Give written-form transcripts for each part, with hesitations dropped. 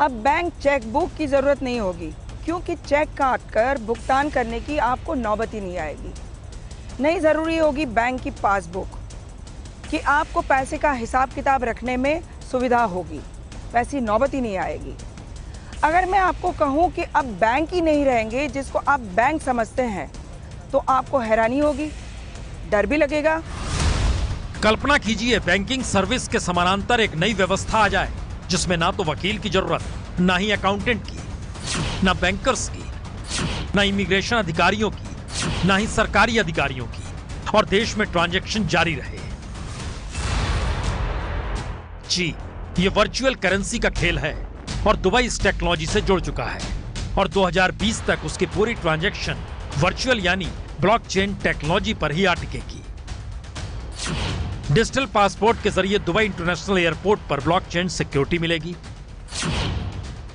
अब bank chequebook की ज़रूरत नहीं होगी, क्योंकि चेक काट कर भुगतान करने की आपको नौबत ही नहीं आएगी। नहीं ज़रूरी होगी बैंक की पासबुक कि आपको पैसे का हिसाब किताब रखने में सुविधा होगी, वैसी नौबत ही नहीं आएगी। अगर मैं आपको कहूँ कि अब बैंक ही नहीं रहेंगे जिसको आप बैंक समझते हैं, तो आपको हैरानी होगी, डर भी लगेगा। कल्पना कीजिए बैंकिंग सर्विस के समानांतर एक नई व्यवस्था आ जाए जिसमें ना तो वकील की जरूरत, ना ही अकाउंटेंट की, ना बैंकर्स की, ना इमिग्रेशन अधिकारियों की, ना ही सरकारी अधिकारियों की, और देश में ट्रांजैक्शन जारी रहे। जी, ये वर्चुअल करेंसी का खेल है और दुबई इस टेक्नोलॉजी से जुड़ चुका है और 2020 तक उसकी पूरी ट्रांजैक्शन वर्चुअल यानी ब्लॉकचेन टेक्नोलॉजी पर ही अटकेगी। डिजिटल पासपोर्ट के जरिए दुबई इंटरनेशनल एयरपोर्ट पर ब्लॉकचेन सिक्योरिटी मिलेगी।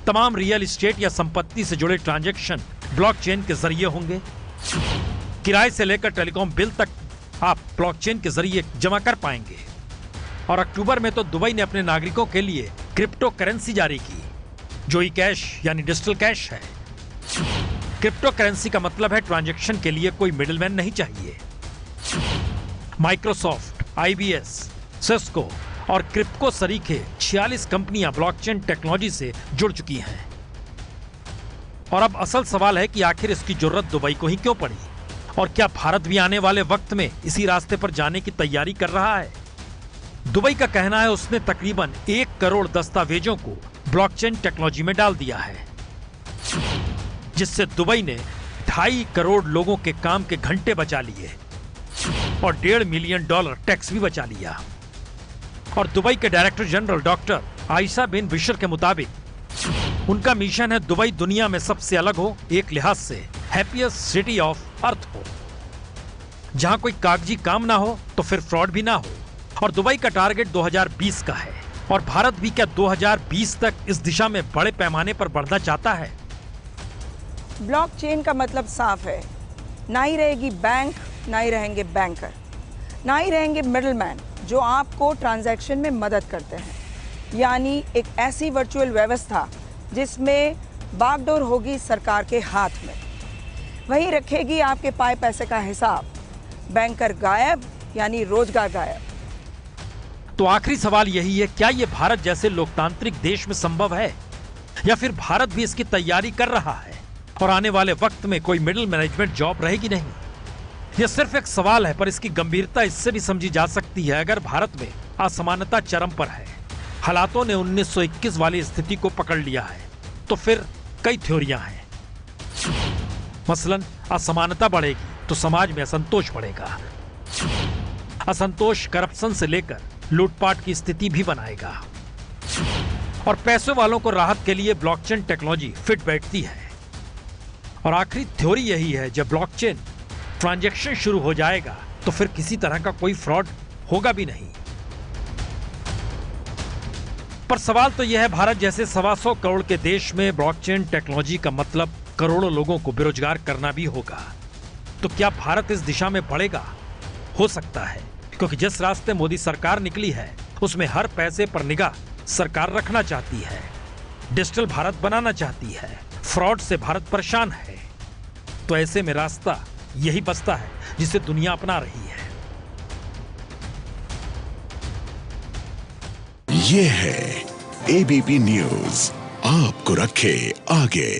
तमाम रियल एस्टेट या संपत्ति से जुड़े ट्रांजैक्शन ब्लॉकचेन के जरिए होंगे। किराए से लेकर टेलीकॉम बिल तक आप ब्लॉकचेन के जरिए जमा कर पाएंगे। और अक्टूबर में तो दुबई ने अपने नागरिकों के लिए क्रिप्टो करेंसी जारी की, जो ई कैश यानी डिजिटल कैश है। क्रिप्टो करेंसी का मतलब है ट्रांजैक्शन के लिए कोई मिडिलमैन नहीं चाहिए। माइक्रोसॉफ्ट, IBS, सिस्को और क्रिप्को सरीखे 46 कंपनियां ब्लॉकचेन टेक्नोलॉजी से जुड़ चुकी हैं। और अब असल सवाल है कि आखिर इसकी जरूरत दुबई को ही क्यों पड़ी, और क्या भारत भी आने वाले वक्त में इसी रास्ते पर जाने की तैयारी कर रहा है। दुबई का कहना है उसने तकरीबन 1 करोड़ दस्तावेजों को ब्लॉकचेन टेक्नोलॉजी में डाल दिया है, जिससे दुबई ने 2.5 करोड़ लोगों के काम के घंटे बचा लिए और $1.5 मिलियन टैक्स भी बचा लिया। और दुबई के डायरेक्टर जनरल डॉक्टर आयशा बिन बिशर के मुताबिक उनका मिशन है दुबई दुनिया में सबसे अलग हो, एक लिहाज से हैप्पीएस्ट सिटी ऑफ अर्थ हो, जहां कोई कागजी काम ना हो तो फिर फ्रॉड भी ना हो। और दुबई का टारगेट 2020 का है, और भारत भी क्या 2020 तक इस दिशा में बड़े पैमाने पर बढ़ना चाहता है। ब्लॉकचेन का मतलब साफ है, ना ही रहेगी बैंक, ना ही रहेंगे बैंकर, ना ही रहेंगे मिडलमैन जो आपको ट्रांजैक्शन में मदद करते हैं। यानी एक ऐसी वर्चुअल व्यवस्था जिसमें बागडोर होगी सरकार के हाथ में, वही रखेगी आपके पाए पैसे का हिसाब। बैंकर गायब यानी रोजगार गायब। तो आखिरी सवाल यही है, क्या यह भारत जैसे लोकतांत्रिक देश में संभव है, या फिर भारत भी इसकी तैयारी कर रहा है और आने वाले वक्त में कोई मिडिल मैनेजमेंट जॉब रहेगी नहीं। यह सिर्फ एक सवाल है, पर इसकी गंभीरता इससे भी समझी जा सकती है अगर भारत में असमानता चरम पर है, हालातों ने 1921 वाली स्थिति को पकड़ लिया है, तो फिर कई थ्योरियां हैं। मसलन असमानता बढ़ेगी तो समाज में असंतोष बढ़ेगा। असंतोष करप्शन से लेकर लूटपाट की स्थिति भी बनाएगा, और पैसे वालों को राहत के लिए ब्लॉकचेन टेक्नोलॉजी फिट बैठती है। और आखिरी थ्योरी यही है, जब ब्लॉकचेन ट्रांजैक्शन शुरू हो जाएगा तो फिर किसी तरह का कोई फ्रॉड होगा भी नहीं। पर सवाल तो यह है, भारत जैसे 125 करोड़ के देश में ब्लॉकचेन टेक्नोलॉजी का मतलब करोड़ों लोगों को बेरोजगार करना भी होगा। तो क्या भारत इस दिशा में बढ़ेगा? हो सकता है, क्योंकि जिस रास्ते मोदी सरकार निकली है उसमें हर पैसे पर निगाह सरकार रखना चाहती है, डिजिटल भारत बनाना चाहती है, फ्रॉड से भारत परेशान है। तो ऐसे में रास्ता यही बचता है जिसे दुनिया अपना रही है। ये है ABP न्यूज, आपको रखे आगे।